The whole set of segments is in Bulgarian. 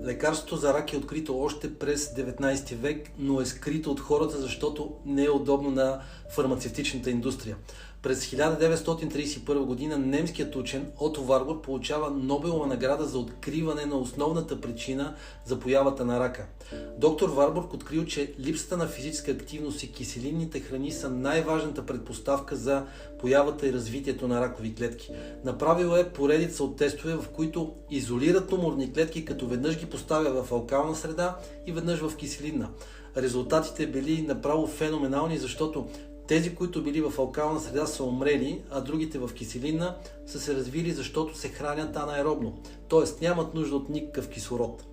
Лекарството за рак е открито още през 19 век, но е скрито от хората, защото не е удобно на фармацевтичната индустрия. През 1931 година немският учен Ото Варбур получава Нобелова награда за откриване на основната причина за появата на рака. Доктор Варбур открил, че липсата на физическа активност и киселинните храни са най-важната предпоставка за появата и развитието на ракови клетки. Направил е поредица от тестове, в които изолира туморни клетки, като веднъж ги поставя в алкална среда и веднъж в киселинна. Резултатите били направо феноменални, защото тези, които били в алкална среда, са умрели, а другите в киселинна са се развили, защото се хранят анаеробно, т.е. нямат нужда от никакъв кислород.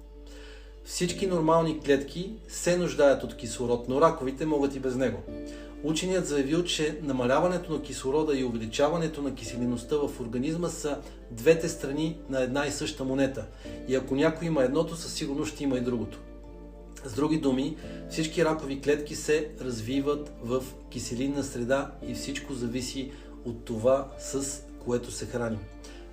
Всички нормални клетки се нуждаят от кислород, но раковите могат и без него. Ученият заявил, че намаляването на кислорода и увеличаването на киселинността в организма са двете страни на една и съща монета. И ако някой има едното, със сигурност ще има и другото. С други думи, всички ракови клетки се развиват в киселинна среда и всичко зависи от това, с което се храним.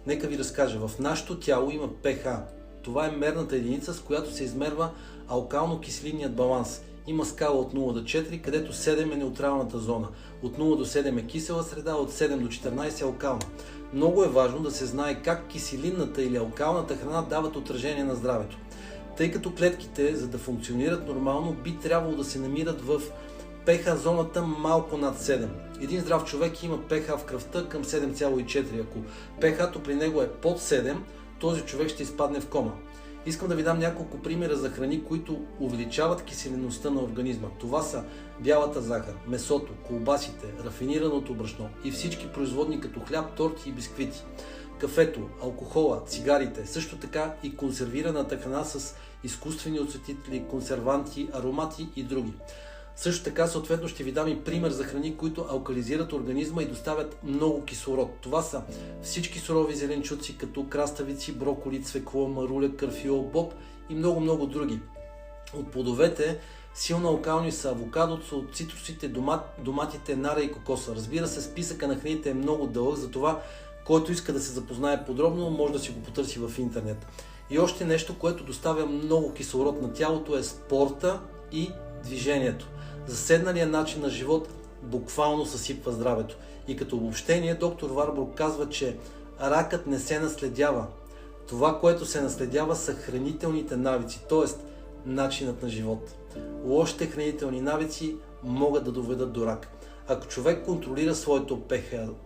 Нека ви разкажа, в нашето тяло има pH. Това е мерната единица, с която се измерва алкално-киселинният баланс. Има скала от 0 до 4, където 7 е неутралната зона. От 0 до 7 е кисела среда, от 7 до 14 е алкална. Много е важно да се знае как киселинната или алкалната храна дават отражение на здравето. Тъй като клетките, за да функционират нормално, би трябвало да се намират в pH зоната малко над 7. Един здрав човек има pH в кръвта към 7,4. Ако pH-то при него е под 7, този човек ще изпадне в кома. Искам да ви дам няколко примера за храни, които увеличават киселинността на организма. Това са бялата захар, месото, колбасите, рафинираното брашно и всички производни като хляб, торти и бисквити. Кафето, алкохола, цигарите, също така и консервираната храна с изкуствени осветители, консерванти, аромати и други. Също така, съответно, ще ви дам и пример за храни, които алкализират организма и доставят много кислород. Това са всички сурови зеленчуци, като краставици, броколи, цвекло, маруля, карфиол, боб и много други. От плодовете силно алкални са авокадото, от цитрусите, доматите, нара и кокоса. Разбира се, списъка на храните е много дълъг, затова който иска да се запознае подробно, може да си го потърси в интернет. И още нещо, което доставя много кислород на тялото, е спорта и движението. Заседналият начин на живот буквално съсипва здравето. И като обобщение, доктор Варбур казва, че ракът не се наследява. Това, което се наследява, са хранителните навици, т.е. начинът на живот. Лошите хранителни навици могат да доведат до рак. Ако човек контролира своето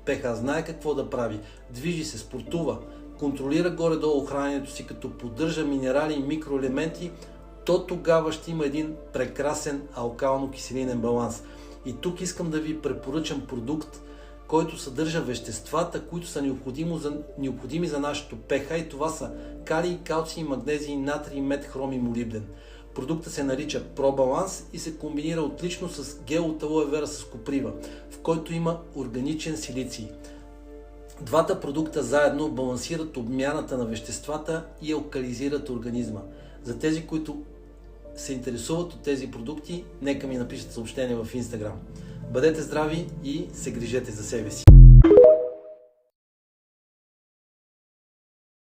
pH, знае какво да прави, движи се, спортува, контролира горе-долу храненето си, като поддържа минерали и микроелементи, то тогава ще има един прекрасен алкално-киселинен баланс. И тук искам да ви препоръчам продукт, който съдържа веществата, които са необходими за нашето pH, и това са калий, калций, магнезий, натрий, мед, хром и молибден. Продуктът се нарича ProBalance и се комбинира отлично с гел от алоe вера с коприва, в който има органичен силиций. Двата продукта заедно балансират обмяната на веществата и алкализират организма. За тези, които се интересуват от тези продукти, нека ми напишат съобщение в Instagram. Бъдете здрави и се грижете за себе си!